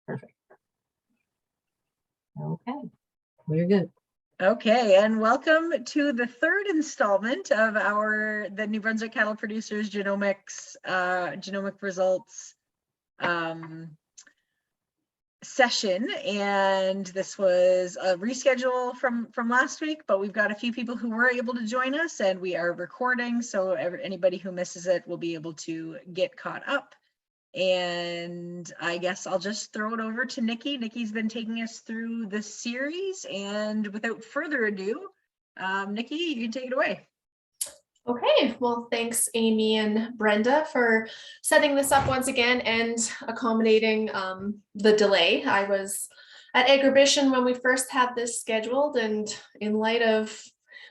Perfect. Okay, we're good. Okay, and welcome to the third installment of the New Brunswick Cattle Producers Genomics genomic results session. And this was a reschedule from last week, but we've got a few people who were able to join us, and we are recording, so anybody who misses it will be able to get caught up. And I guess I'll just throw it over to Nikki. Nikki's been taking us through the series, and without further ado, Nikki, you can take it away. Okay, well, thanks Amy and Brenda for setting this up once again and accommodating the delay. I was at Agribition when we first had this scheduled, and in light of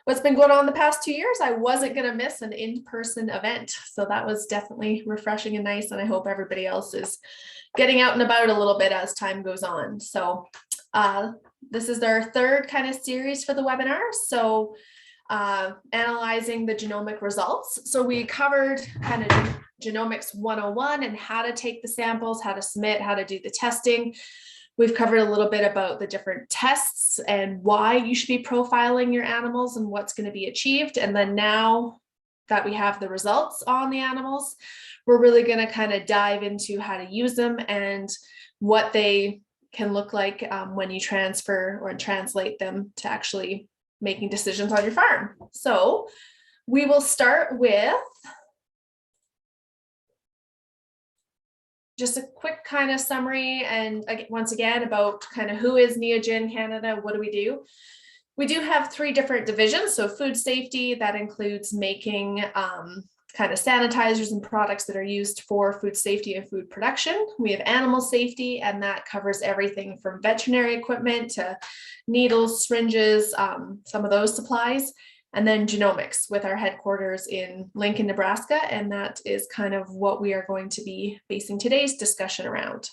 what's been going on the past 2 years, I wasn't going to miss an in-person event. So that was definitely refreshing and nice. And I hope everybody else is getting out and about a little bit as time goes on. So this is our third kind of series for the webinar. So analyzing the genomic results. So we covered kind of Genomics 101 and how to take the samples, how to submit, how to do the testing. We've covered a little bit about the different tests and why you should be profiling your animals and what's going to be achieved. And then now that we have the results on the animals, we're really going to kind of dive into how to use them and what they can look like when you transfer or translate them to actually making decisions on your farm. So we will start with just a quick kind of summary, and once again about kind of who is Neogen Canada, what do we do? We do have 3 different divisions. So food safety, that includes making kind of sanitizers and products that are used for food safety and food production. We have animal safety, and that covers everything from veterinary equipment to needles, syringes, some of those supplies. And then genomics with our headquarters in Lincoln, Nebraska. And that is kind of what we are going to be basing today's discussion around.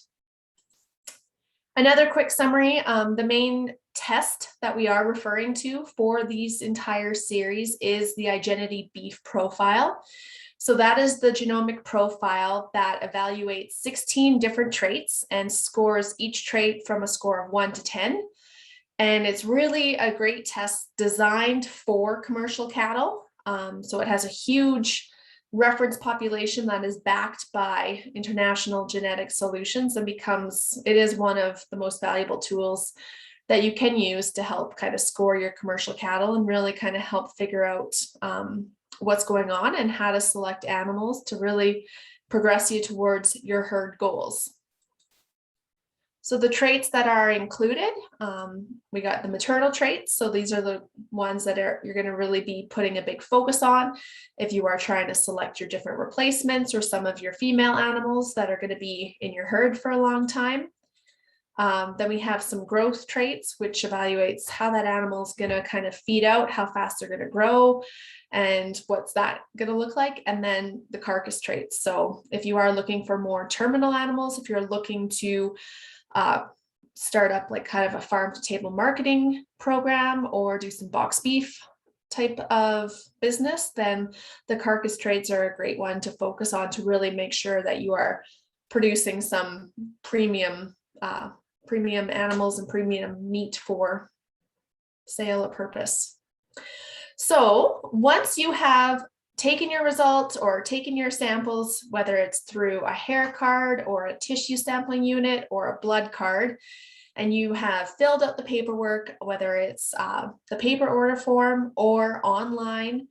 Another quick summary, the main test that we are referring to for these entire series is the Identity Beef Profile. So that is the genomic profile that evaluates 16 different traits and scores each trait from a score of 1 to 10. And it's really a great test designed for commercial cattle. So it has a huge reference population that is backed by international genetic solutions and it is one of the most valuable tools that you can use to help kind of score your commercial cattle and really kind of help figure out what's going on and how to select animals to really progress you towards your herd goals. So the traits that are included, we got the maternal traits. So these are the ones that you're going to really be putting a big focus on if you are trying to select your different replacements or some of your female animals that are going to be in your herd for a long time. Then we have some growth traits, which evaluates how that animal is going to kind of feed out, how fast they're going to grow, and what's that going to look like. And then the carcass traits. So if you are looking for more terminal animals, if you're looking to start up like kind of a farm to table marketing program or do some box beef type of business, then the carcass traits are a great one to focus on to really make sure that you are producing some premium animals and premium meat for sale or purpose. So once you have taken your results or taken your samples, whether it's through a hair card or a tissue sampling unit or a blood card, and you have filled out the paperwork, whether it's the paper order form or online,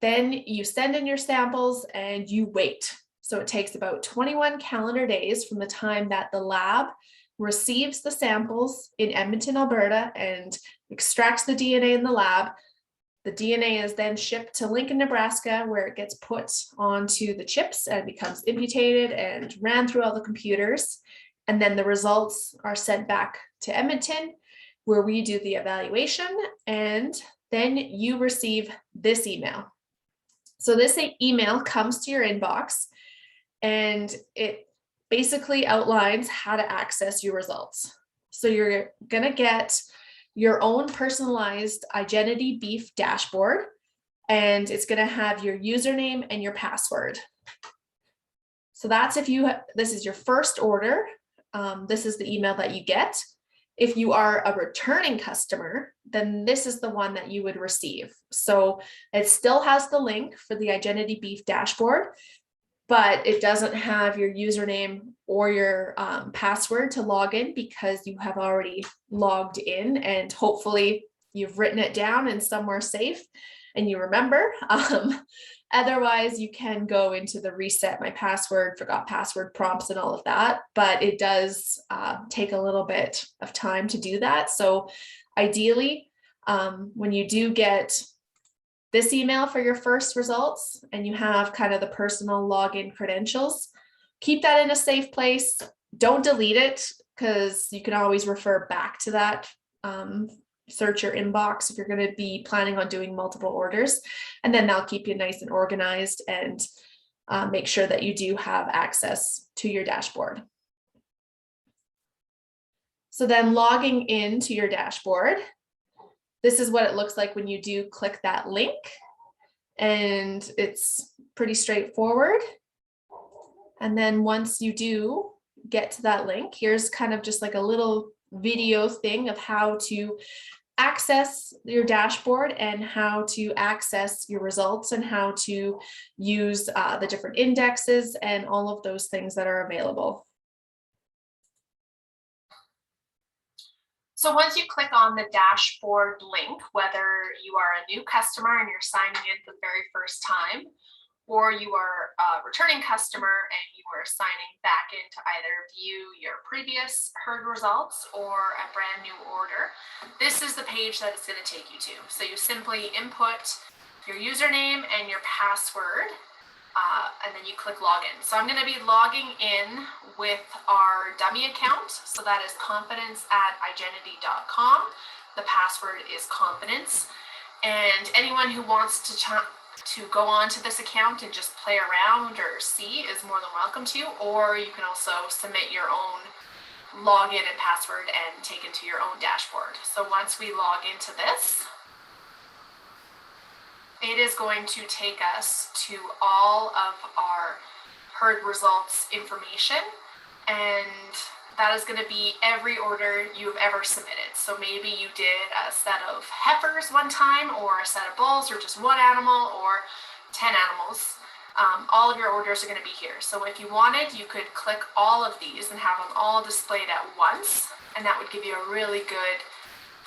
then you send in your samples and you wait. So it takes about 21 calendar days from the time that the lab receives the samples in Edmonton, Alberta, and extracts the DNA in the lab. The DNA is then shipped to Lincoln, Nebraska, where it gets put onto the chips and becomes imputated and ran through all the computers. And then the results are sent back to Edmonton, where we do the evaluation. And then you receive this email. So this email comes to your inbox, and it basically outlines how to access your results. So you're going to get your own personalized Identity Beef dashboard, and it's going to have your username and your password. So that's if this is your first order this is the email that you get. If you are a returning customer, then this is the one that you would receive. So it still has the link for the Identity Beef dashboard, but it doesn't have your username or your password to log in because you have already logged in, and hopefully you've written it down in somewhere safe and you remember. Otherwise, you can go into the reset my password, forgot password prompts and all of that, but it does take a little bit of time to do that. So ideally, when you do get this email for your first results and you have kind of the personal login credentials, keep that in a safe place. Don't delete it because you can always refer back to that. Search your inbox if you're going to be planning on doing multiple orders, and then they'll keep you nice and organized and make sure that you do have access to your dashboard. So then logging into your dashboard, this is what it looks like when you do click that link, and it's pretty straightforward. And then once you do get to that link, here's kind of just like a little video thing of how to access your dashboard and how to access your results and how to use the different indexes and all of those things that are available. So once you click on the dashboard link, whether you are a new customer and you're signing in for the very first time, or you are a returning customer and you are signing back in to either view your previous herd results or a brand new order, this is the page that it's going to take you to. So you simply input your username and your password, and then you click login. So I'm going to be logging in with our dummy account. So that is confidence@identity.com. The password is confidence. And anyone who wants to go on to this account and just play around or see is more than welcome to, or you can also submit your own login and password and take it to your own dashboard. So once we log into this, it is going to take us to all of our herd results information, and that is going to be every order you've ever submitted. So maybe you did a set of heifers one time, or a set of bulls, or just one animal, or 10 animals. All of your orders are going to be here. So if you wanted, you could click all of these and have them all displayed at once, and that would give you a really good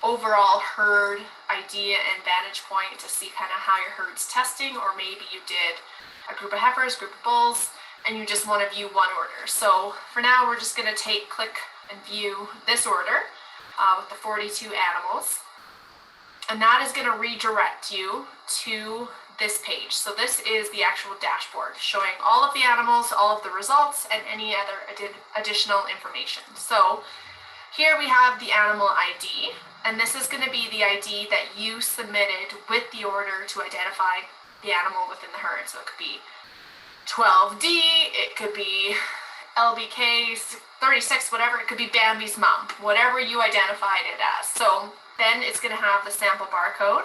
overall herd idea and vantage point to see kind of how your herd's testing. Or maybe you did a group of heifers, group of bulls, and you just want to view one order. So for now, we're just going to click and view this order with the 42 animals. And that is going to redirect you to this page. So this is the actual dashboard showing all of the animals, all of the results, and any other additional information. So here we have the animal ID, and this is going to be the ID that you submitted with the order to identify the animal within the herd. So it could be 12D, it could be LBK 36, whatever, it could be Bambi's mom, whatever you identified it as. So then it's going to have the sample barcode,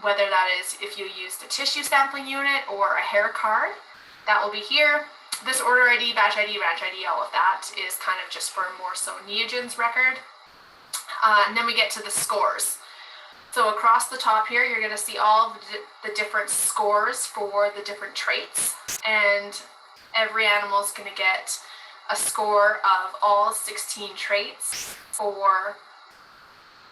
whether that is if you used a tissue sampling unit or a hair card, that will be here. This order ID, batch ID, ranch ID, all of that is kind of just for more so Neogen's record. And then we get to the scores. So across the top here, you're going to see all the different scores for the different traits, and every animal is going to get a score of all 16 traits for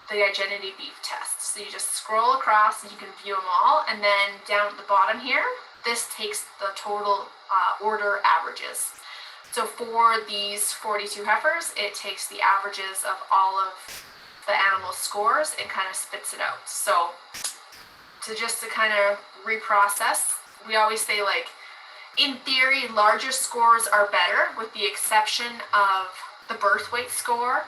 the Identity Beef test. So you just scroll across and you can view them all, and then down at the bottom here, this takes the total order averages. So for these 42 heifers, it takes the averages of all of the animal scores and kind of spits it out. So to kind of reprocess, we always say, like, in theory, larger scores are better, with the exception of the birth weight score,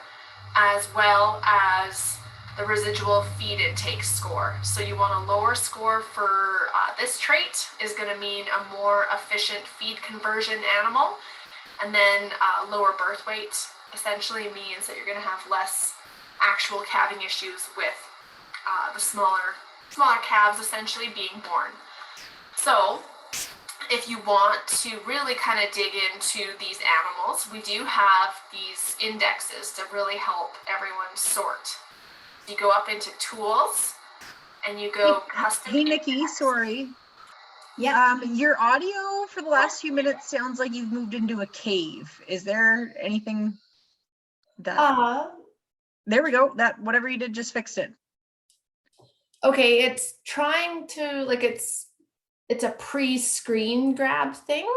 as well as the residual feed intake score. So you want a lower score for this trait is going to mean a more efficient feed conversion animal, and then lower birth weight essentially means that you're going to have less actual calving issues with the smaller calves essentially being born. So if you want to really kind of dig into these animals, we do have these indexes to really help everyone sort. You go up into tools and you go custom. Hey, Nikki, sorry. Yeah. Your audio for the last few minutes sounds like you've moved into a cave. Is there anything that, there we go. That whatever you did just fixed it. Okay, it's trying to, like, it's a pre-screen grab thing.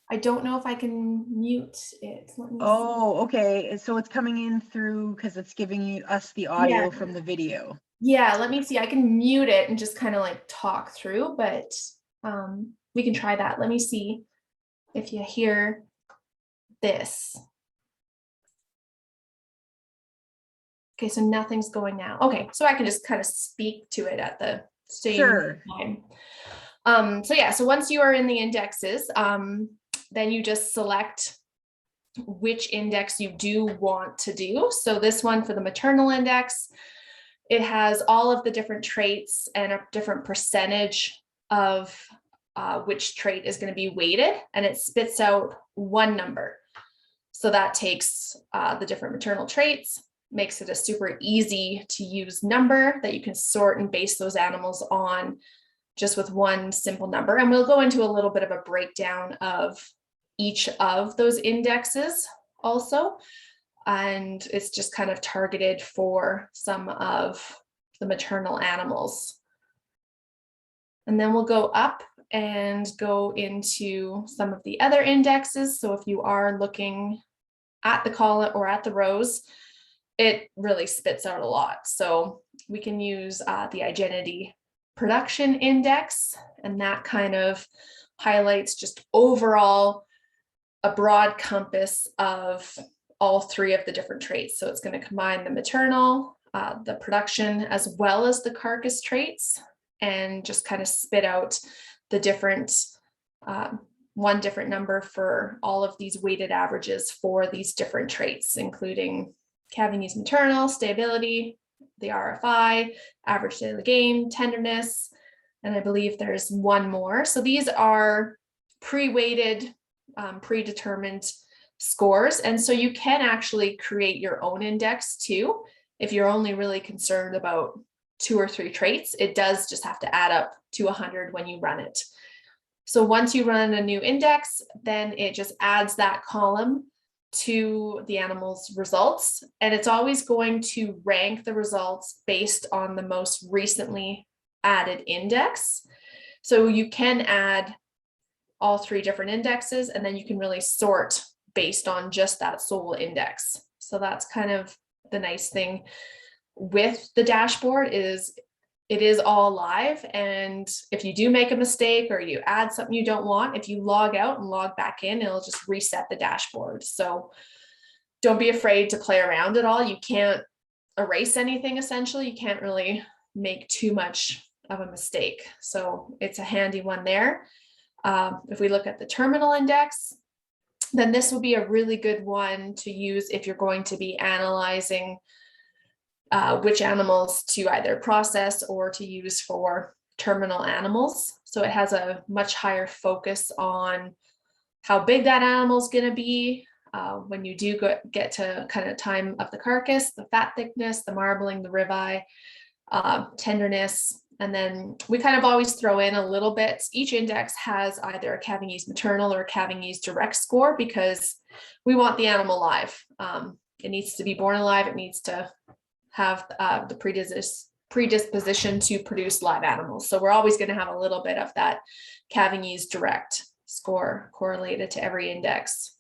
I don't know if I can mute it. Let me Oh, okay. So it's coming in through because it's giving us the audio from the video. Yeah, let me see. I can mute it and just kind of like talk through, but we can try that. Let me see if you hear this. Okay, so nothing's going now. Okay, so I can just kind of speak to it at the same time. So yeah, so once you are in the indexes, then you just select which index you do want to do. So this one for the maternal index, it has all of the different traits and a different percentage of which trait is going to be weighted, and it spits out one number. So that takes the different maternal traits, makes it a super easy to use number that you can sort and base those animals on just with one simple number. And we'll go into a little bit of a breakdown of each of those indexes also. And it's just kind of targeted for some of the maternal animals. And then we'll go up and go into some of the other indexes. So if you are looking at the column or at the rows, it really spits out a lot. So we can use the identity production index, and that kind of highlights just overall a broad compass of all three of the different traits. So it's going to combine the maternal, the production, as well as the carcass traits, and just kind of spit out the different, one different number for all of these weighted averages for these different traits, including Cavigny's maternal, stability, the RFI, average daily gain, tenderness, and I believe there's one more. So these are pre-weighted, predetermined scores. And so you can actually create your own index too. If you're only really concerned about 2 or 3 traits, it does just have to add up to 100 when you run it. So once you run a new index, then it just adds that column to the animal's results. And it's always going to rank the results based on the most recently added index. So you can add all 3 different indexes, and then you can really sort based on just that sole index. So that's kind of the nice thing with the dashboard, is it is all live. And if you do make a mistake or you add something you don't want, if you log out and log back in, it'll just reset the dashboard. So don't be afraid to play around at all. You can't erase anything, essentially. You can't really make too much of a mistake. So it's a handy one there. If we look at the terminal index, then this will be a really good one to use if you're going to be analyzing which animals to either process or to use for terminal animals. So it has a much higher focus on how big that animal is going to be when you do get to kind of time of the carcass, the fat thickness, the marbling, the ribeye, tenderness. And then we kind of always throw in a little bit. Each index has either a Cavigny's maternal or Cavigny's direct score, because we want the animal live. It needs to be born alive. It needs to have the predisposition to produce live animals. So we're always going to have a little bit of that Cavigny's direct score correlated to every index.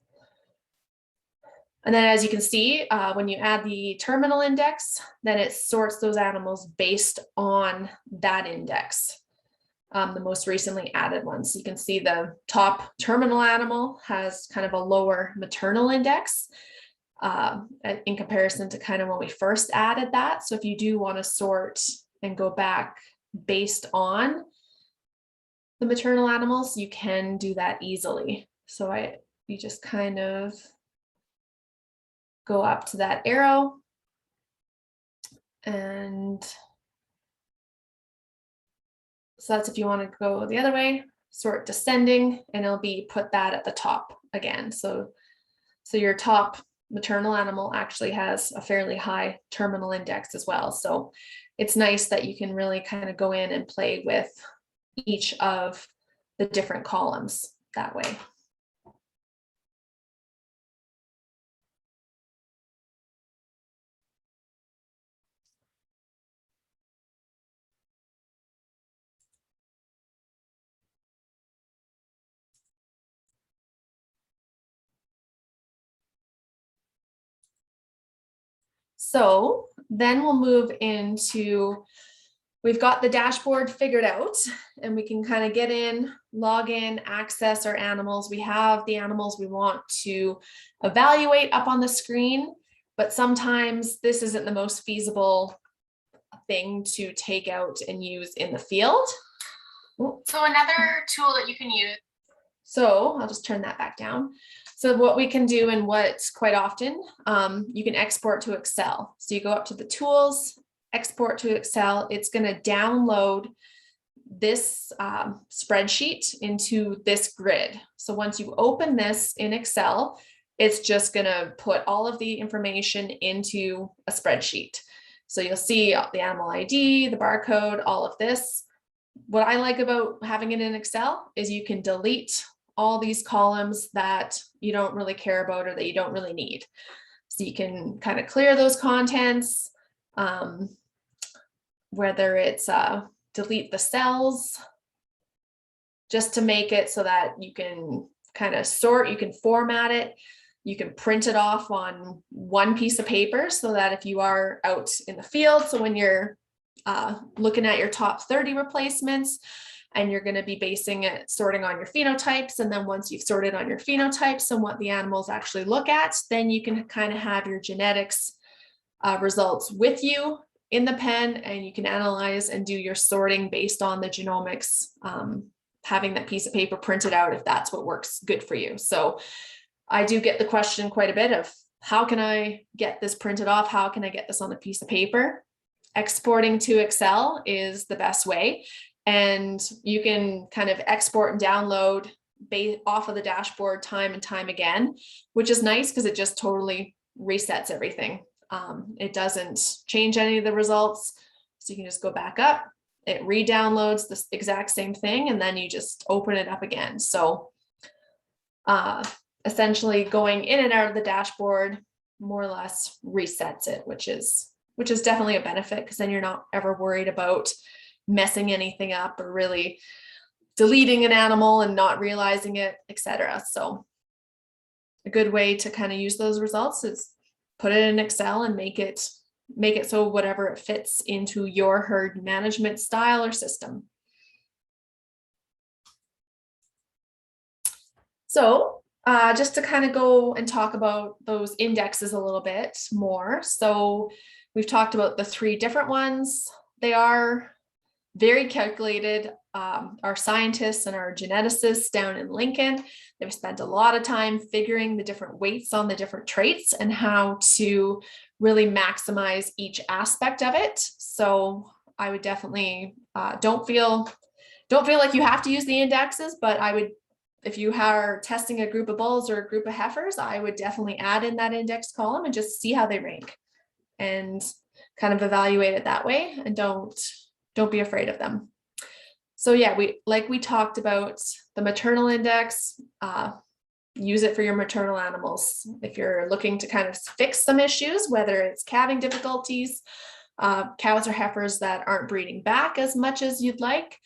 And then as you can see, when you add the terminal index, then it sorts those animals based on that index, the most recently added one. So you can see the top terminal animal has kind of a lower maternal index in comparison to kind of when we first added that. So if you do want to sort and go back based on the maternal animals, you can do that easily. So you just kind of go up to that arrow, and so that's if you want to go the other way. sort descending, and it'll be put that at the top again. So your top maternal animal actually has a fairly high terminal index as well. So it's nice that you can really kind of go in and play with each of the different columns that way. So then we'll move into, we've got the dashboard figured out, and we can kind of get in, log in, access our animals. We have the animals we want to evaluate up on the screen, but sometimes this isn't the most feasible thing to take out and use in the field. So another tool that you can use. So I'll just turn that back down. So what we can do, and what quite often, you can export to Excel. So you go up to the tools, export to Excel. It's going to download this spreadsheet into this grid. So once you open this in Excel, it's just going to put all of the information into a spreadsheet. So you'll see the animal ID, the barcode, all of this. What I like about having it in Excel is you can delete all these columns that you don't really care about or that you don't really need. So you can kind of clear those contents, whether it's delete the cells, just to make it so that you can kind of sort, you can format it, you can print it off on one piece of paper so that if you are out in the field, so when you're looking at your top 30 replacements, and you're going to be basing it, sorting on your phenotypes. And then once you've sorted on your phenotypes and what the animals actually look at, then you can kind of have your genetics results with you in the pen, and you can analyze and do your sorting based on the genomics, having that piece of paper printed out if that's what works good for you. So I do get the question quite a bit of, how can I get this printed off? How can I get this on a piece of paper? Exporting to Excel is the best way. And you can kind of export and download off of the dashboard time and time again, which is nice because it just totally resets everything. It doesn't change any of the results. So you can just go back up, it re-downloads the exact same thing, and then you just open it up again. So essentially going in and out of the dashboard more or less resets it, which is definitely a benefit, because then you're not ever worried about messing anything up or really deleting an animal and not realizing it, etc. So a good way to kind of use those results is put it in Excel and make it so whatever it fits into your herd management style or system. So just to kind of go and talk about those indexes a little bit more. So we've talked about the 3 different ones. They are very calculated. Our scientists and our geneticists down in Lincoln, they've spent a lot of time figuring the different weights on the different traits and how to really maximize each aspect of it. So I would definitely don't feel like you have to use the indexes, but I would, if you are testing a group of bulls or a group of heifers, I would definitely add in that index column and just see how they rank and kind of evaluate it that way, and don't be afraid of them. So yeah, we talked about the maternal index, use it for your maternal animals. If you're looking to kind of fix some issues, whether it's calving difficulties, cows or heifers that aren't breeding back as much as you'd like,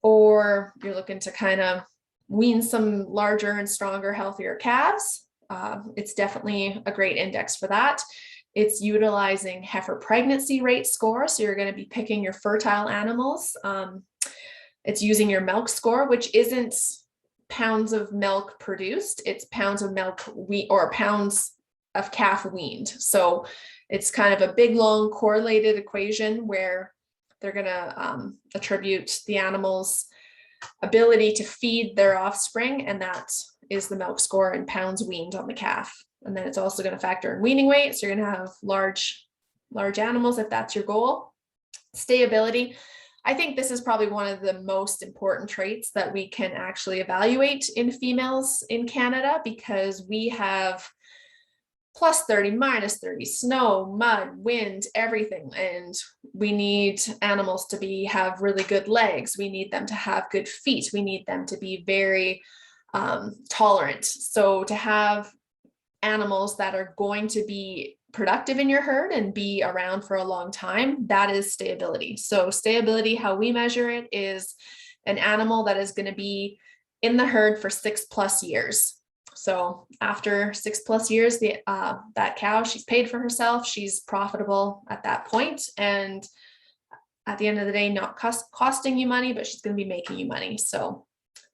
or you're looking to kind of wean some larger and stronger, healthier calves, it's definitely a great index for that. It's utilizing heifer pregnancy rate score. So you're going to be picking your fertile animals. It's using your milk score, which isn't pounds of milk produced. It's pounds of milk or pounds of calf weaned. So it's kind of a big, long correlated equation where they're going to attribute the animal's ability to feed their offspring. And that is the milk score in pounds weaned on the calf. And then it's also going to factor in weaning weight. So you're going to have large animals if that's your goal. Stayability. I think this is probably one of the most important traits that we can actually evaluate in females in Canada, because we have +30, -30, snow, mud, wind, everything. And we need animals to have really good legs. We need them to have good feet. We need them to be very tolerant. So to have animals that are going to be productive in your herd and be around for a long time, that is stayability. So stayability, how we measure it, is an animal that is going to be in the herd for 6+ years. So after 6+ years, that cow, she's paid for herself, she's profitable at that point, and at the end of the day, not costing you money, but she's going to be making you money. So,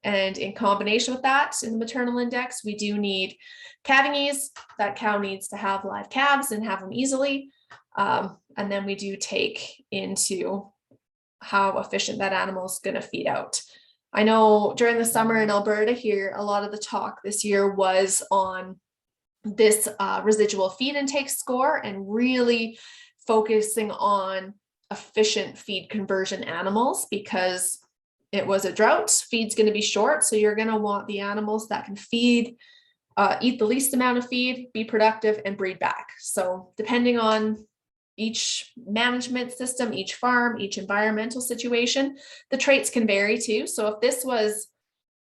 and in combination with that, in the maternal index, we do need calving ease. That cow needs to have live calves and have them easily. And then we do take into how efficient that animal is going to feed out. I know during the summer in Alberta here, a lot of the talk this year was on this residual feed intake score, and really focusing on efficient feed conversion animals, because it was a drought, feed's going to be short. So you're going to want the animals that can feed, eat the least amount of feed, be productive, and breed back. So depending on each management system, each farm, each environmental situation, the traits can vary too. So if this was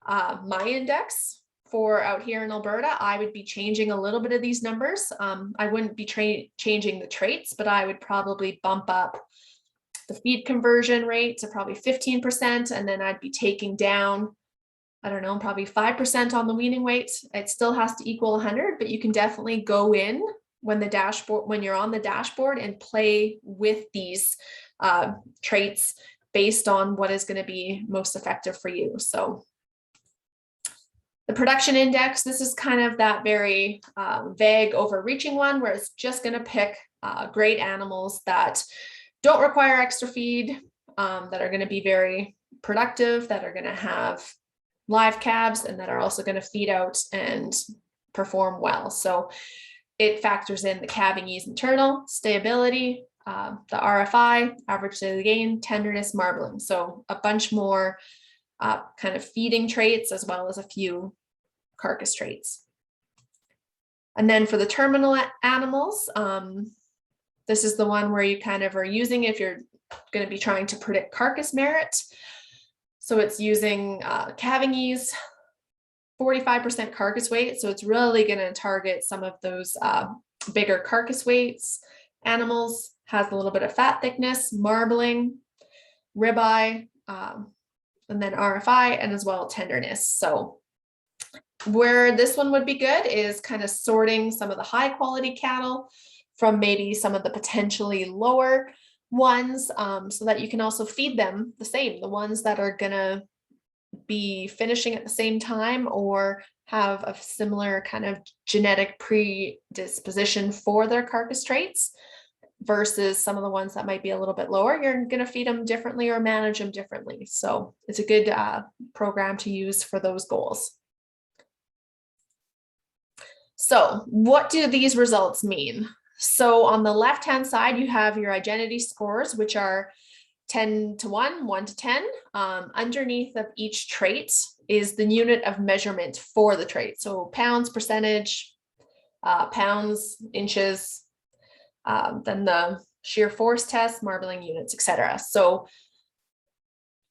my index for out here in Alberta, I would be changing a little bit of these numbers. I wouldn't be changing the traits, but I would probably bump up the feed conversion rate to probably 15%. And then I'd be taking down, I don't know, probably 5% on the weaning weight. It still has to equal 100, but you can definitely go in when you're on the dashboard and play with these traits based on what is going to be most effective for you. So the production index, this is kind of that very vague, overreaching one, where it's just going to pick great animals that don't require extra feed, that are going to be very productive, that are going to have live calves, and that are also going to feed out and perform well. So it factors in the calving ease maternal, stayability, the RFI, average daily gain, tenderness, marbling. So a bunch more kind of feeding traits, as well as a few carcass traits. And then for the terminal animals, this is the one where you kind of are using, if you're going to be trying to predict carcass merit. So it's using calving ease, 45% carcass weight. So it's really going to target some of those bigger carcass weights animals, has a little bit of fat thickness, marbling, ribeye, and then RFI, and as well tenderness. So where this one would be good is kind of sorting some of the high quality cattle from maybe some of the potentially lower ones, so that you can also feed them the same, the ones that are gonna be finishing at the same time or have a similar kind of genetic predisposition for their carcass traits, versus some of the ones that might be a little bit lower. You're going to feed them differently or manage them differently. So it's a good program to use for those goals. So what do these results mean? So on the left-hand side, you have your identity scores, which are 10 to 1, 1 to 10. Underneath of each trait is the unit of measurement for the trait. So pounds, percentage, pounds, inches, then the shear force test, marbling units, etc. So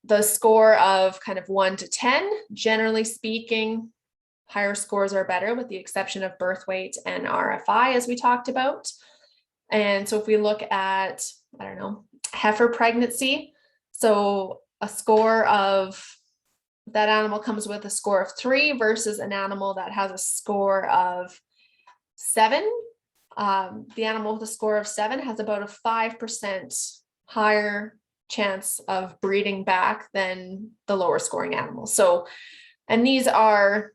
the score of kind of 1 to 10, generally speaking, higher scores are better, with the exception of birth weight and RFI, as we talked about. And so if we look at, I don't know, heifer pregnancy, so a score of, that animal comes with a score of 3 versus an animal that has a score of 7. The animal with a score of 7 has about a 5% higher chance of breeding back than the lower scoring animal. So, and these are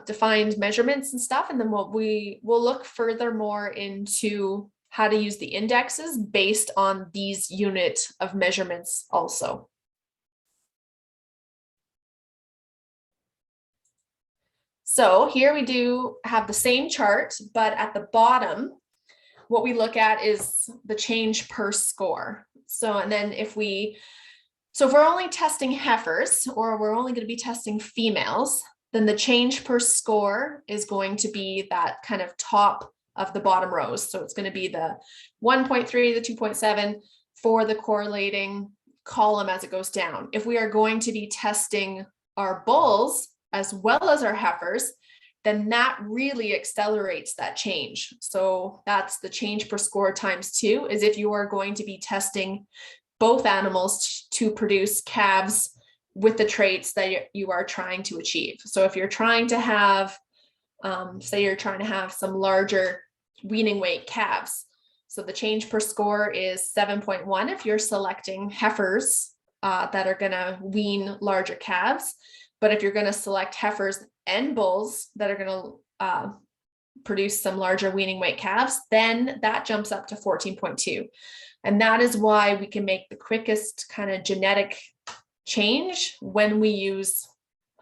defined measurements and stuff. And then what we will look furthermore into how to use the indexes based on these unit of measurements also. So here we do have the same chart, but at the bottom, what we look at is the change per score. So, and then if we So if we're only testing heifers, or we're only going to be testing females, then the change per score is going to be that kind of top of the bottom rows. So it's going to be the 1.3, the 2.7 for the correlating column as it goes down. If we are going to be testing our bulls as well as our heifers, then that really accelerates that change. So that's the change per score times 2, is if you are going to be testing both animals to produce calves with the traits that you are trying to achieve. So if you're trying to have, say you're trying to have some larger weaning weight calves, so the change per score is 7.1 if you're selecting heifers that are going to wean larger calves. But if you're going to select heifers and bulls that are going to produce some larger weaning weight calves, then that jumps up to 14.2. And that is why we can make the quickest kind of genetic change when we use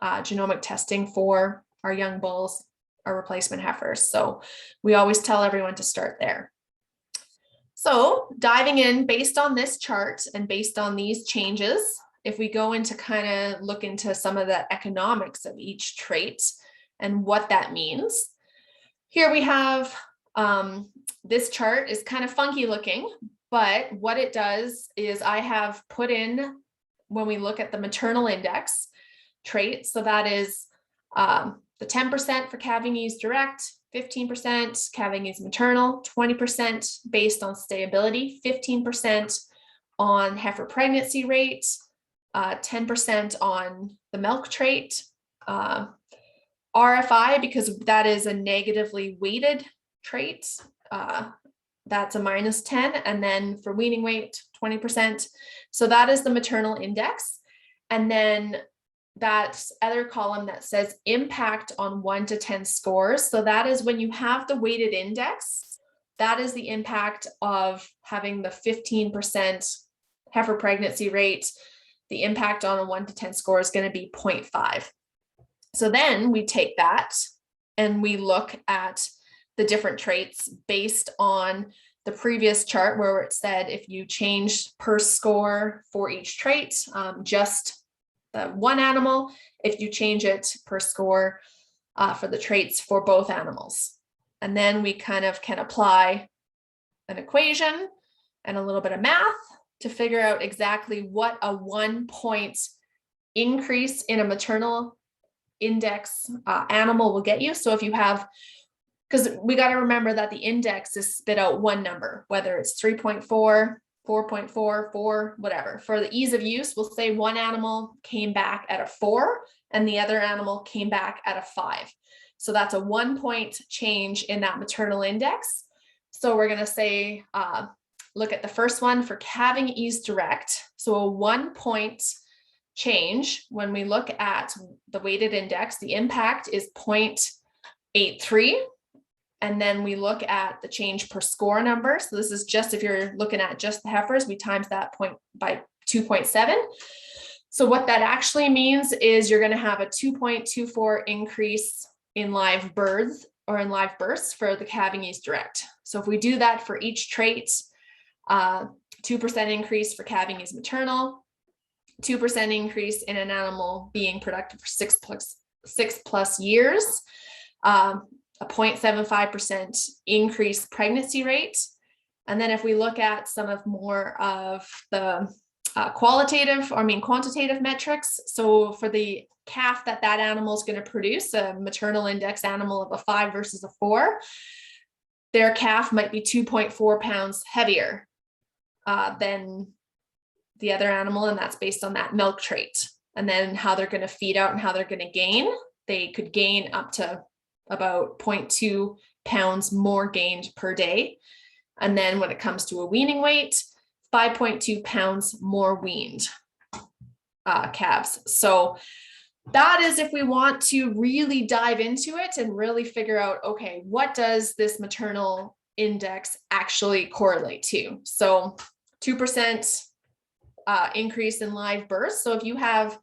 genomic testing for our young bulls, our replacement heifers. So we always tell everyone to start there. So diving in based on this chart and based on these changes, if we go into kind of look into some of the economics of each trait and what that means, here we have this chart is kind of funky looking, but what it does is I have put in, when we look at the maternal index trait, so that is the 10% for calving ease direct, 15% calving ease maternal, 20% based on stability, 15% on heifer pregnancy rate, 10% on the milk trait, RFI, because that is a negatively weighted trait, that's a -10, and then for weaning weight, 20%. So that is the maternal index. And then that other column that says impact on 1 to 10 scores. So that is when you have the weighted index, that is the impact of having the 15% heifer pregnancy rate. The impact on a 1 to 10 score is going to be 0.5. So then we take that and we look at the different traits based on the previous chart where it said if you change per score for each trait, just the one animal, if you change it per score for the traits for both animals. And then we kind of can apply an equation and a little bit of math to figure out exactly what a 1 point increase in a maternal index animal will get you. So if you have, because we got to remember that the index is spit out one number, whether it's 3.4, 4.4, 4, whatever. For the ease of use, we'll say one animal came back at a 4 and the other animal came back at a 5. So that's a 1 point change in that maternal index. So we're going to say, look at the first one for calving ease direct. So a 1 point change, when we look at the weighted index, the impact is 0.83. And then we look at the change per score number. So this is just if you're looking at just the heifers, we times that point by 2.7. So what that actually means is you're going to have a 2.24 increase in live births or in live births for the calving ease direct. So if we do that for each trait, 2% increase for calving ease maternal, 2% increase in an animal being productive for 6 plus years, a 0.75% increased pregnancy rate. And then if we look at some of more of the quantitative metrics. So for the calf that animal is going to produce, a maternal index animal of a 5 versus a 4, their calf might be 2.4 pounds heavier than the other animal. And that's based on that milk trait. And then how they're going to feed out and how they're going to gain. They could gain up to about 0.2 pounds more gained per day. And then when it comes to a weaning weight, 5.2 pounds more weaned calves. So that is if we want to really dive into it and really figure out, okay, what does this maternal index actually correlate to? So 2% increase in live births. So if you have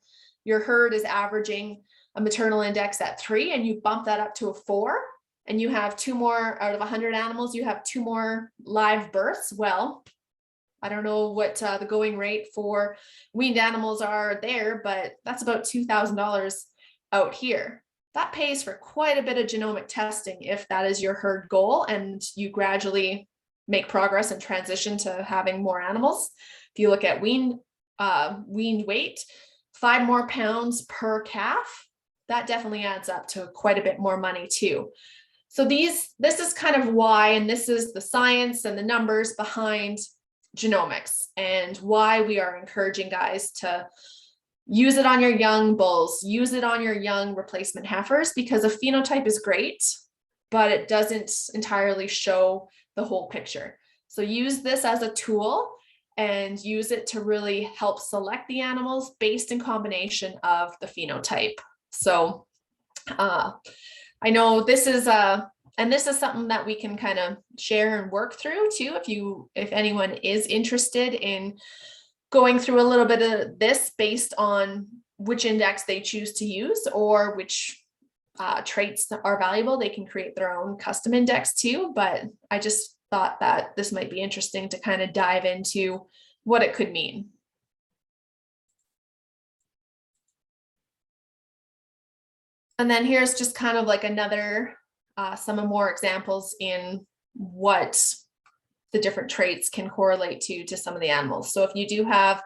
your herd is averaging a maternal index at 3 and you bump that up to a 4 and you have 2 more out of 100 animals, you have 2 more live births. Well, I don't know what the going rate for weaned animals are there, but that's about $2,000 out here. That pays for quite a bit of genomic testing if that is your herd goal and you gradually make progress and transition to having more animals. If you look at weaned weight, 5 more pounds per calf, that definitely adds up to quite a bit more money too. So this is kind of why, and this is the science and the numbers behind genomics and why we are encouraging guys to use it on your young bulls, use it on your young replacement heifers, because a phenotype is great, but it doesn't entirely show the whole picture. So use this as a tool and use it to really help select the animals based in combination of the phenotype. So I know this is and this is something that we can kind of share and work through too, if anyone is interested in going through a little bit of this based on which index they choose to use or which traits are valuable. They can create their own custom index too, but I just thought that this might be interesting to kind of dive into what it could mean. And then here's just kind of like another, some more examples in what the different traits can correlate to some of the animals. So if you do have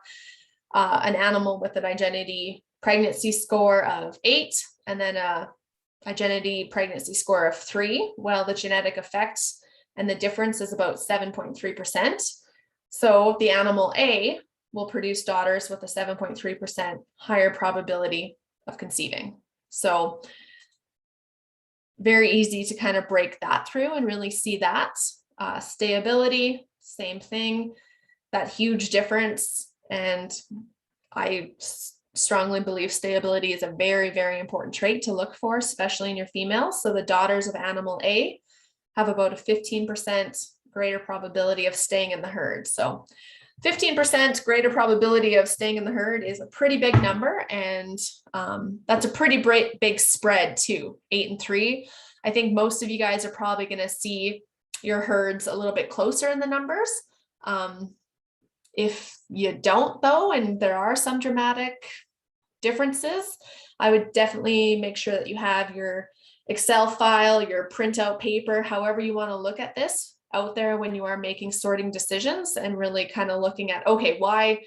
an animal with an identity pregnancy score of 8 and then a identity pregnancy score of 3, well, the genetic effects and the difference is about 7.3%. So the animal A will produce daughters with a 7.3% higher probability of conceiving. So very easy to kind of break that through and really see that. Stayability, same thing, that huge difference. And I strongly believe stayability is a very, very important trait to look for, especially in your females. So the daughters of animal A have about a 15% greater probability of staying in the herd. So 15% greater probability of staying in the herd is a pretty big number. And that's a pretty big spread too, 8 and 3. I think most of you guys are probably going to see your herds a little bit closer in the numbers. If you don't though, and there are some dramatic differences, I would definitely make sure that you have your Excel file, your printout paper, however you want to look at this out there when you are making sorting decisions and really kind of looking at, okay, why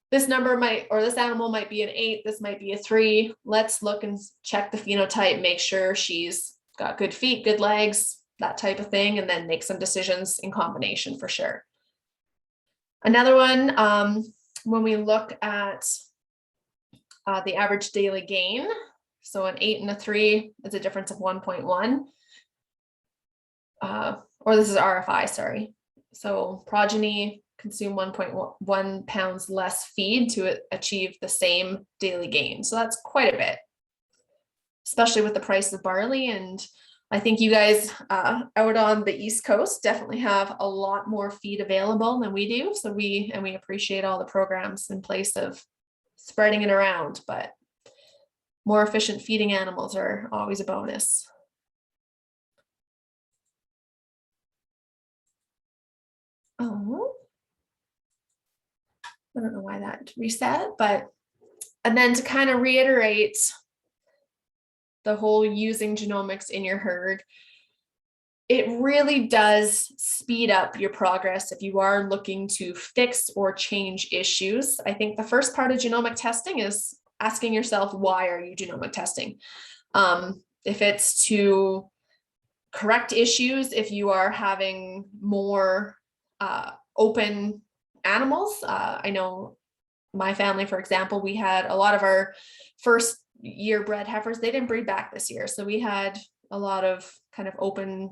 this number might, or this animal might be an 8, this might be a 3. Let's look and check the phenotype, make sure she's got good feet, good legs, that type of thing, and then make some decisions in combination for sure. Another one, when we look at the average daily gain, so an 8 and a 3 is a difference of 1.1. Or this is RFI, sorry. So progeny consume 1.1 pounds less feed to achieve the same daily gain. So that's quite a bit, especially with the price of barley. And I think you guys out on the East Coast definitely have a lot more feed available than we do. So we appreciate all the programs in place of spreading it around, but more efficient feeding animals are always a bonus. Oh, I don't know why that reset, but, and then to kind of reiterate the whole using genomics in your herd, it really does speed up your progress if you are looking to fix or change issues. I think the first part of genomic testing is asking yourself, why are you genomic testing? If it's to correct issues, if you are having more open animals. I know my family, for example, we had a lot of our first year bred heifers, they didn't breed back this year. So we had a lot of kind of open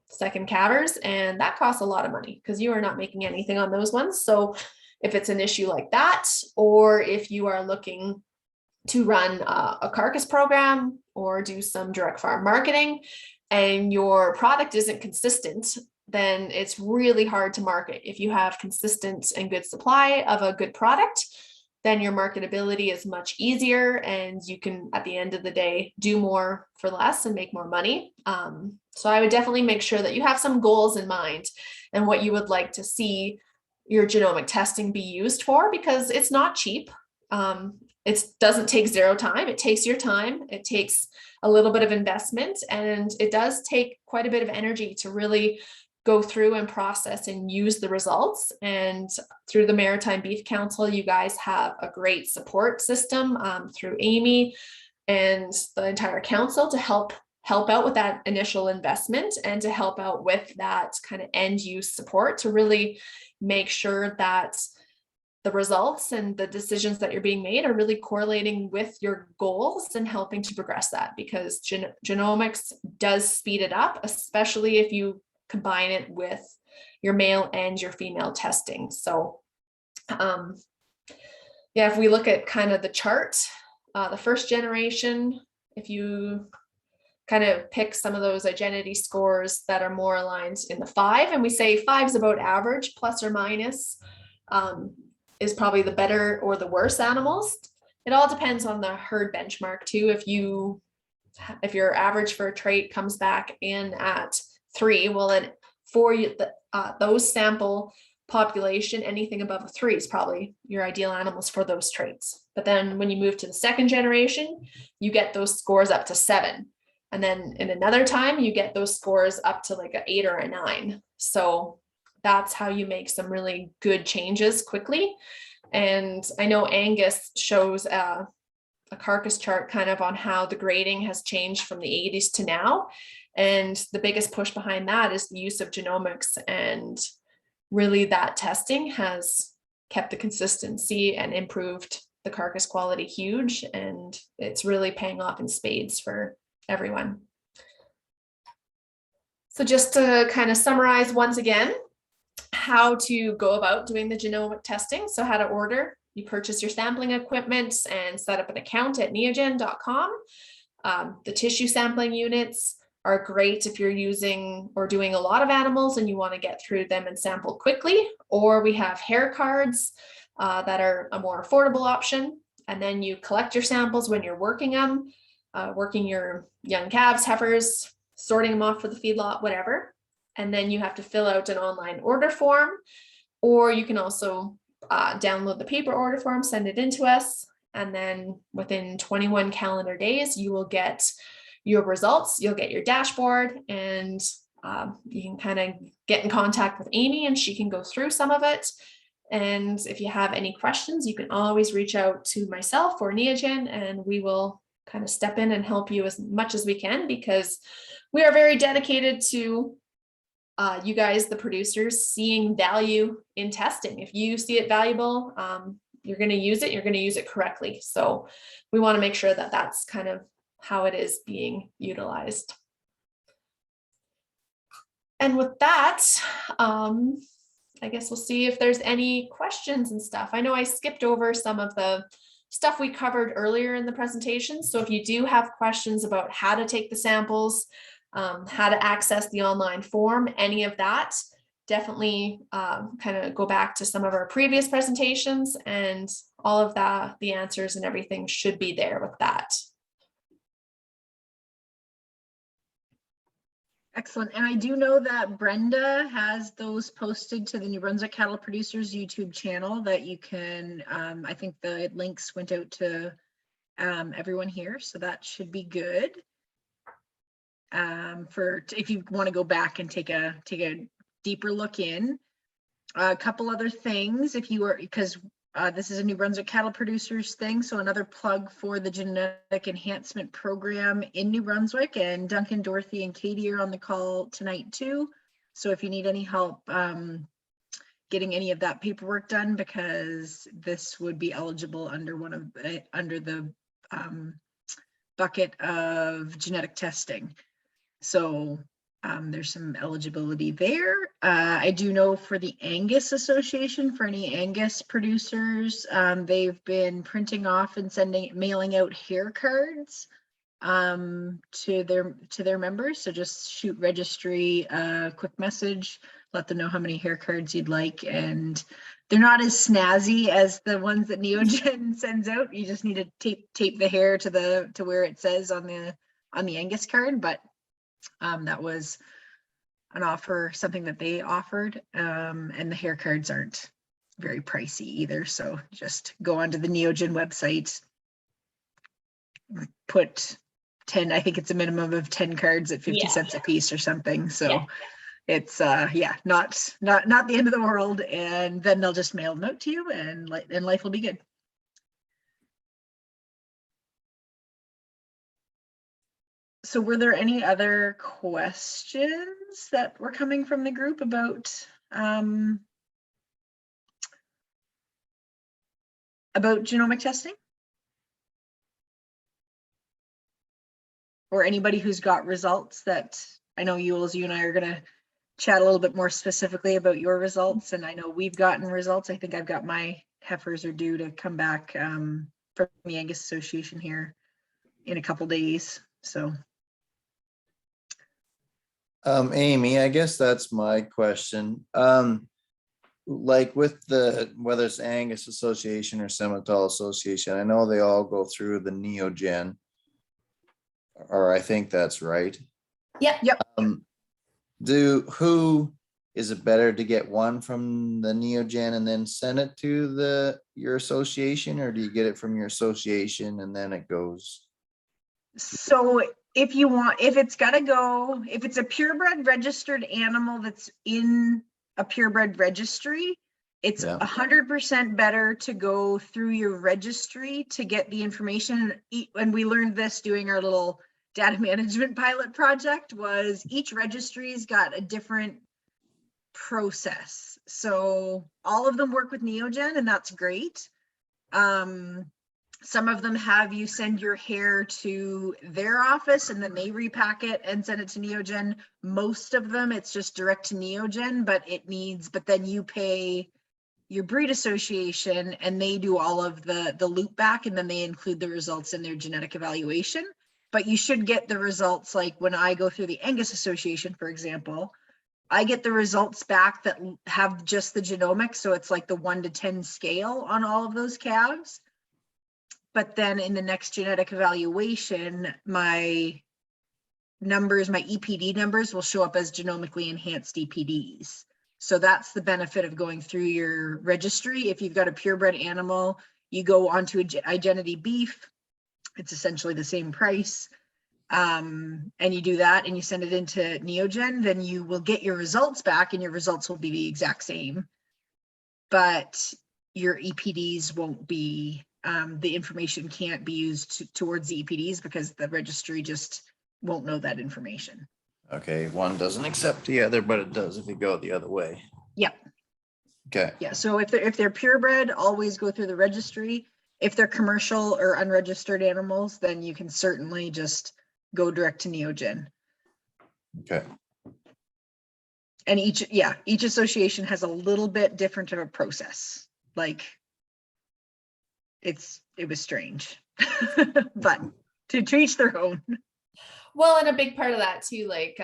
second calvers, and that costs a lot of money because you are not making anything on those ones. So if it's an issue like that, or if you are looking to run a carcass program or do some direct farm marketing and your product isn't consistent, then it's really hard to market. If you have consistent and good supply of a good product, then your marketability is much easier and you can, at the end of the day, do more for less and make more money. So I would definitely make sure that you have some goals in mind and what you would like to see your genomic testing be used for, because it's not cheap. It doesn't take zero time. It takes your time. It takes a little bit of investment, and it does take quite a bit of energy to really go through and process and use the results. And through the Maritime Beef Council, you guys have a great support system through Amy and the entire council to help out with that initial investment and to help out with that kind of end use support to really make sure that the results and the decisions that you're being made are really correlating with your goals and helping to progress that, because genomics does speed it up, especially if you combine it with your male and your female testing. So yeah, if we look at kind of the chart, the first generation, if you kind of pick some of those identity scores that are more aligned in the 5, and we say 5 is about average, plus or minus, is probably the better or the worse animals. It all depends on the herd benchmark too. If your average for a trait comes back in at 3, well then for you, those sample population, anything above a 3 is probably your ideal animals for those traits. But then when you move to the second generation, you get those scores up to 7. And then in another time, you get those scores up to like an 8 or a 9. So that's how you make some really good changes quickly. And I know Angus shows a Carcass chart kind of on how the grading has changed from the 80s to now. And the biggest push behind that is the use of genomics, and really that testing has kept the consistency and improved the carcass quality huge, and it's really paying off in spades for everyone. So just to kind of summarize once again, how to go about doing the genomic testing. So how to order: you purchase your sampling equipment and set up an account at neogen.com. The tissue sampling units are great if you're using or doing a lot of animals and you want to get through them and sample quickly. Or we have hair cards that are a more affordable option. And then you collect your samples when you're working them, working your young calves, heifers, sorting them off for the feedlot, whatever. And then you have to fill out an online order form, or you can also download the paper order form, send it in to us, and then within 21 calendar days, you will get your results. You'll get your dashboard, and you can kind of get in contact with Amy and she can go through some of it. And if you have any questions, you can always reach out to myself or Neogen, and we will kind of step in and help you as much as we can, because we are very dedicated to you guys, the producers, seeing value in testing. If you see it valuable, you're going to use it, you're going to use it correctly. So we want to make sure that that's kind of how it is being utilized. And with that, I guess we'll see if there's any questions and stuff. I know I skipped over some of the stuff we covered earlier in the presentation. So if you do have questions about how to take the samples, how to access the online form, any of that, definitely kind of go back to some of our previous presentations, and all of that, the answers and everything should be there with that. Excellent. And I do know that Brenda has those posted to the New Brunswick Cattle Producers YouTube channel that you can, I think the links went out to everyone here, so that should be good. If you want to go back and take a deeper look in. A couple other things, if you are, because this is a New Brunswick Cattle Producers thing, so another plug for the genetic enhancement program in New Brunswick, and Duncan, Dorothy, and Katie are on the call tonight too. So if you need any help getting any of that paperwork done, because this would be eligible under the bucket of genetic testing. So there's some eligibility there. I do know for the Angus Association, for any Angus producers, they've been printing off and mailing out hair cards to their members. So just shoot registry a quick message, let them know how many hair cards you'd like, and they're not as snazzy as the ones that Neogen sends out. You just need to tape the hair to where it says on the Angus card, but that was an offer, something that they offered. And the hair cards aren't very pricey either. So just go onto the Neogen website, put 10, I think it's a minimum of 10 cards at 50 cents a piece or something. So it's not the end of the world. And then they'll just mail them out to you, and life will be good. So were there any other questions that were coming from the group about genomic testing? Or anybody who's got results that, I know Yules, you and I are going to chat a little bit more specifically about your results. And I know we've gotten results. I think I've got my heifers are due to come back from the Angus Association here in a couple days. So. Amy, I guess that's my question. Like with whether it's Angus Association or Simmental Association, I know they all go through the Neogen, or I think that's right. Yep. Who is it better to get one from the Neogen and then send it to your association, or do you get it from your association and then it goes? So if it's a purebred registered animal that's in a purebred registry, it's 100% better to go through your registry to get the information. And we learned this doing our little data management pilot project, was each registry's got a different process. So all of them work with Neogen, and that's great. Some of them have you send your hair to their office and then they repack it and send it to Neogen. Most of them, it's just direct to Neogen, but then you pay your breed association and they do all of the loop back, and then they include the results in their genetic evaluation. But you should get the results, like when I go through the Angus Association, for example, I get the results back that have just the genomic. So it's like the 1 to 10 scale on all of those calves. But then in the next genetic evaluation, my EPD numbers will show up as genomically enhanced EPDs. So that's the benefit of going through your registry. If you've got a purebred animal, you go onto Identity Beef, it's essentially the same price. And you do that and you send it into Neogen, then you will get your results back and your results will be the exact same. But your EPDs won't be, the information can't be used towards the EPDs because the registry just won't know that information. Okay, one doesn't accept the other, but it does if you go the other way. Yep. Okay. Yeah, so if they're purebred, always go through the registry. If they're commercial or unregistered animals, then you can certainly just go direct to Neogen. Okay. And each association has a little bit different of a process. Like it was strange, but to each their own. Well, and a big part of that too, like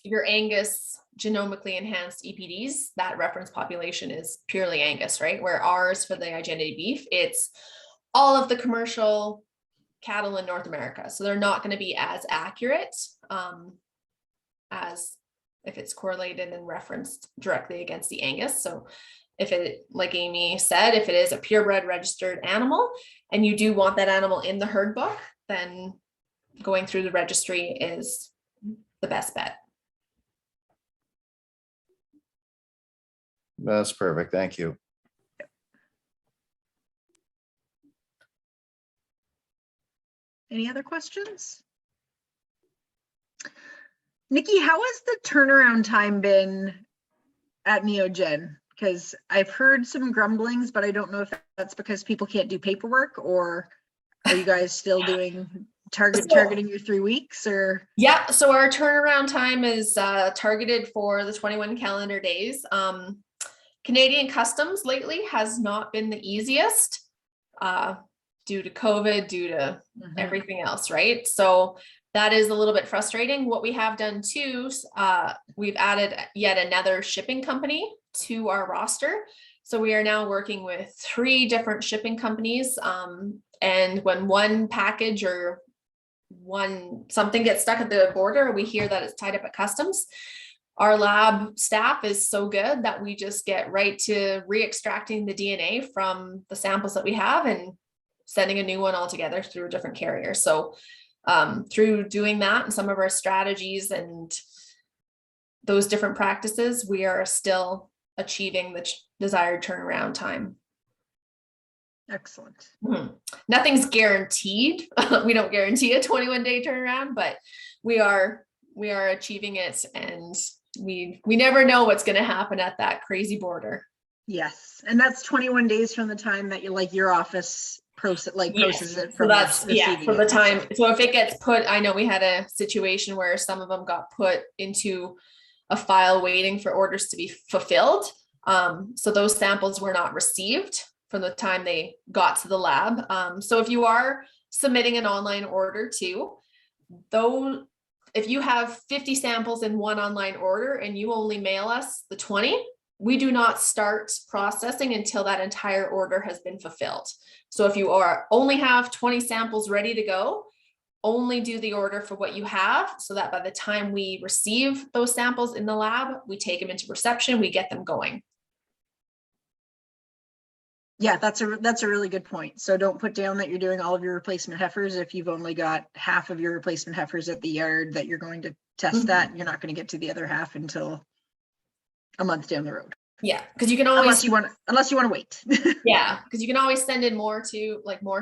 your Angus genomically enhanced EPDs, that reference population is purely Angus, right? Where ours for the Identity Beef, it's all of the commercial cattle in North America. So they're not going to be as accurate as if it's correlated and referenced directly against the Angus. So if it, like Amy said, if it is a purebred registered animal and you do want that animal in the herd book, then going through the registry is the best bet. That's perfect. Thank you. Any other questions? Nikki, how has the turnaround time been at Neogen? Because I've heard some grumblings, but I don't know if that's because people can't do paperwork, or are you guys still doing targeting your 3 weeks, or? Yeah, so our turnaround time is targeted for the 21 calendar days. Canadian Customs lately has not been the easiest due to COVID, due to everything else, right? So that is a little bit frustrating. What we have done too, we've added yet another shipping company to our roster. So we are now working with 3 different shipping companies. And when one package or something gets stuck at the border, we hear that it's tied up at customs, our lab staff is so good that we just get right to re-extracting the DNA from the samples that we have and sending a new one altogether through a different carrier. So through doing that and some of our strategies and those different practices, we are still achieving the desired turnaround time. Excellent. Nothing's guaranteed. We don't guarantee a 21-day turnaround, but we are achieving it, and we never know what's going to happen at that crazy border. Yes, and that's 21 days from the time that your office processes it. So that's for the time. So if it gets put, I know we had a situation where some of them got put into a file waiting for orders to be fulfilled. So those samples were not received from the time they got to the lab. So if you are submitting an online order too, though, if you have 50 samples in one online order and you only mail us the 20, we do not start processing until that entire order has been fulfilled. So if you only have 20 samples ready to go, only do the order for what you have, so that by the time we receive those samples in the lab, we take them into reception, we get them going. Yeah, that's a really good point. So don't put down that you're doing all of your replacement heifers if you've only got half of your replacement heifers at the yard that you're going to test that. You're not going to get to the other half until a month down the road. Yeah, because you can always unless you want to wait. Yeah, because you can always send in more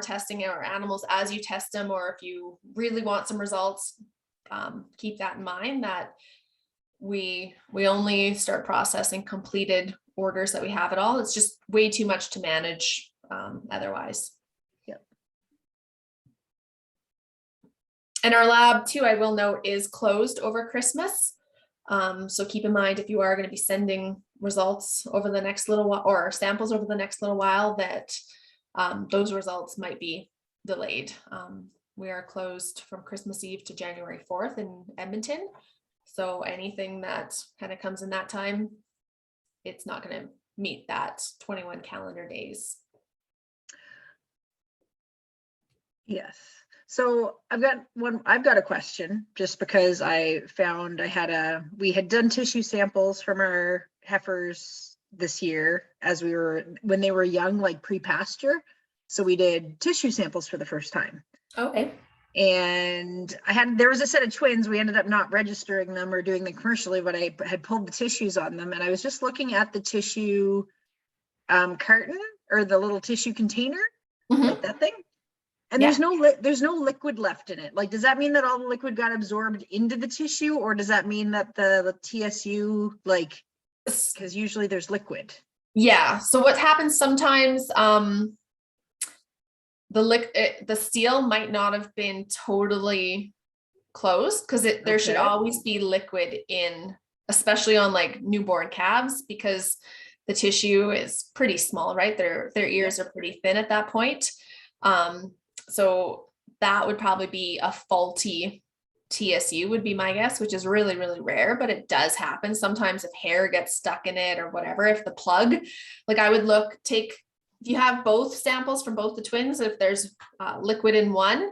testing our animals as you test them, or if you really want some results, keep that in mind that we only start processing completed orders that we have at all. It's just way too much to manage otherwise. Yep. And our lab too, I will note, is closed over Christmas. So keep in mind, if you are going to be sending results over the next little while, or samples over the next little while, that those results might be delayed. We are closed from Christmas Eve to January 4th in Edmonton. So anything that kind of comes in that time, it's not going to meet that 21 calendar days. Yes. So I've got a question, just because I found we had done tissue samples from our heifers this year when they were young, like pre-pasture. So we did tissue samples for the first time. Okay. And there was a set of twins. We ended up not registering them or doing them commercially, but I had pulled the tissues on them, and I was just looking at the tissue carton, or the little tissue container, like that thing. And there's no liquid left in it. Like, does that mean that all the liquid got absorbed into the tissue, or does that mean that the TSU, because usually there's liquid? Yeah. So what happens sometimes, the seal might not have been totally closed, because there should always be liquid in, especially on newborn calves, because the tissue is pretty small, right? Their ears are pretty thin at that point. So that would probably be a faulty TSU, would be my guess, which is really, really rare, but it does happen sometimes if hair gets stuck in it or whatever. If the plug, I would if you have both samples from both the twins, if there's liquid in one,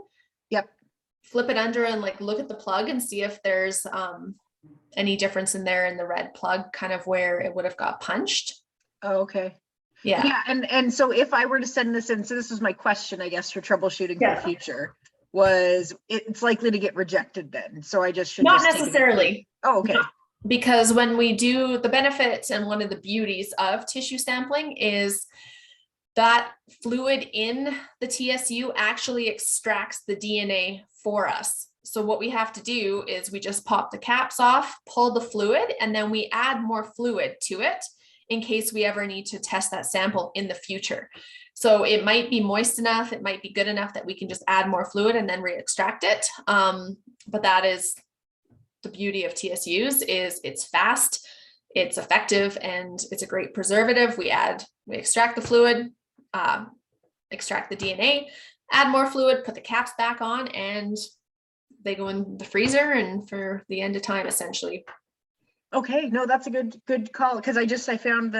flip it under and look at the plug and see if there's any difference in there in the red plug, kind of where it would have got punched. Oh, okay. Yeah. And so if I were to send this in, so this is my question, I guess, for troubleshooting for the future, was it's likely to get rejected then? So I just should not necessarily. Oh, okay. No. Because when we do the benefit, and one of the beauties of tissue sampling is that fluid in the TSU actually extracts the DNA for us. So what we have to do is we just pop the caps off, pull the fluid, and then we add more fluid to it in case we ever need to test that sample in the future. So it might be moist enough, it might be good enough that we can just add more fluid and then re-extract it. But that is the beauty of TSUs, is it's fast, it's effective, and it's a great preservative. We extract the fluid, extract the DNA, add more fluid, put the caps back on, and they go in the freezer and for the end of time, essentially. Okay, no, that's a good call, because I found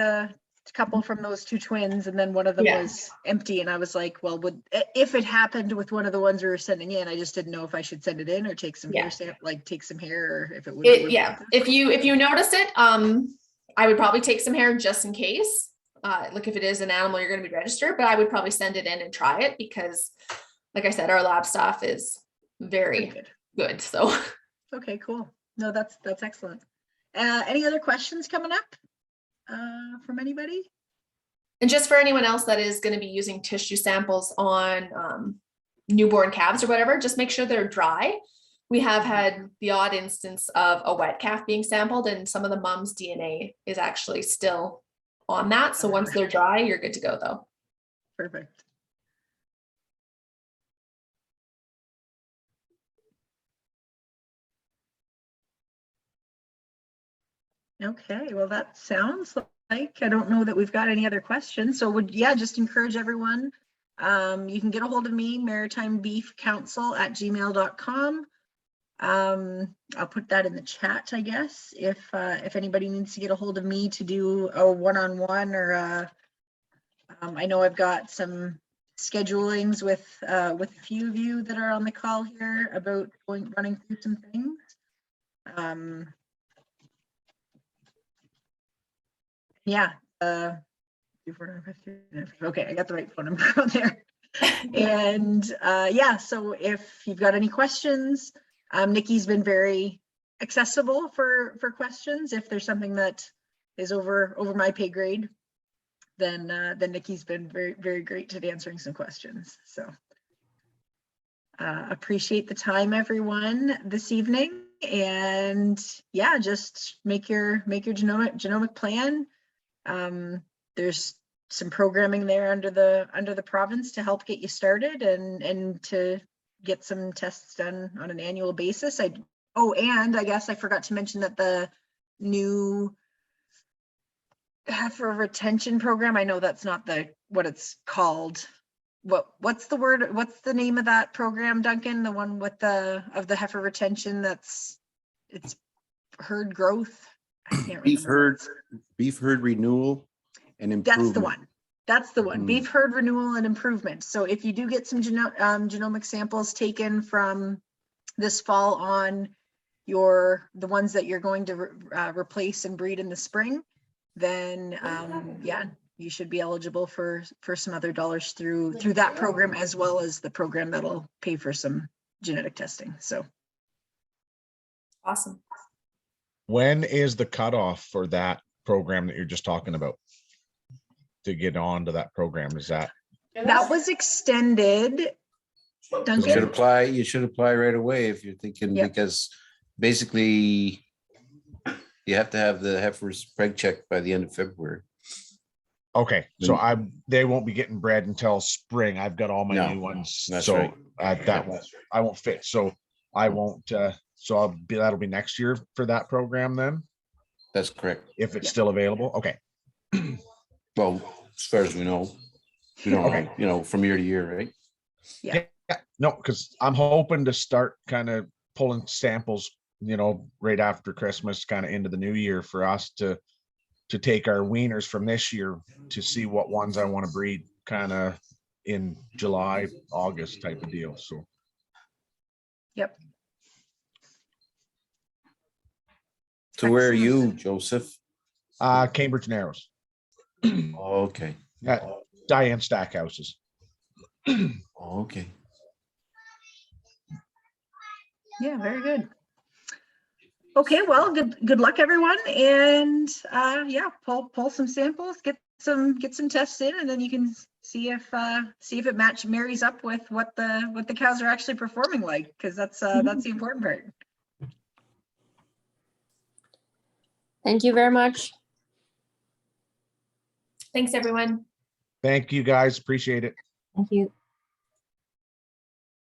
couple from those two twins, and then one of them Yeah. was empty, and I was like, well, if it happened with one of the ones we were sending in, I just didn't know if I should send it in or take some Yeah. hair take some hair, or if it would Yeah, if you notice it, I would probably take some hair just in case. Like if it is an animal you're going to be registered, but I would probably send it in and try it because, like I said, our lab staff is very good. So okay, cool. No, that's excellent. Any other questions coming up from anybody? and just for anyone else that is going to be using tissue samples on newborn calves or whatever, just make sure they're dry. We have had the odd instance of a wet calf being sampled, and some of the mom's DNA is actually still on that. So once they're dry, you're good to go though. Perfect. Okay, well, that sounds like, I don't know that we've got any other questions. So just encourage everyone. You can get a hold of me, maritimebeefcouncil@gmail.com. I'll put that in the chat, I guess, if anybody needs to get a hold of me to do a one-on-one or I know I've got some schedulings with a few of you that are on the call here about running through some things. Yeah. Okay, I got the right phone number on there. And so if you've got any questions, Nikki's been very accessible for questions. If there's something that is over my pay grade, then Nikki's been very, very great at answering some questions. So appreciate the time, everyone, this evening. And yeah, just make your genomic plan. There's some programming there under the province to help get you started and to get some tests done on an annual basis. And I guess I forgot to mention that the new heifer retention program, I know that's not what it's called. What's the name of that program, Duncan? The one with the heifer retention it's herd growth. I can't remember. Beef herd renewal and improvement. That's the one. Beef herd renewal and improvement. So if you do get some genomic samples taken from this fall on the ones that you're going to replace and breed in the spring, then you should be eligible for some other dollars through that program, as well as the program that'll pay for some genetic testing. So awesome. When is the cutoff for that program that you're just talking about to get on to that program? Is that was extended? Duncan? You should apply right away if you're thinking, because basically you have to have the heifer's preg checked by the end of February. okay? So they won't be getting bred until spring. I've got all my new ones, so right. I won't fit. So I won't. So that'll be next year for that program then, That's correct. if it's still available. Okay. Well, as far as we know, from year to year, right? Yeah. No, because I'm hoping to start kind of pulling samples, right after Christmas, kind of into the new year, for us to take our weaners from this year to see what ones I want to breed kind of in July, August type of deal. So. Yep. So where are you, Joseph? Cambridge Narrows. Okay. Diane Stackhouses. Okay. Yeah, very good. Okay, well, good luck, everyone, and pull some samples, get some tests in, and then you can see if it marries up with what the cows are actually performing like, because that's the important part. Thank you very much. Thanks, everyone. Thank you, guys. Appreciate it. Thank you.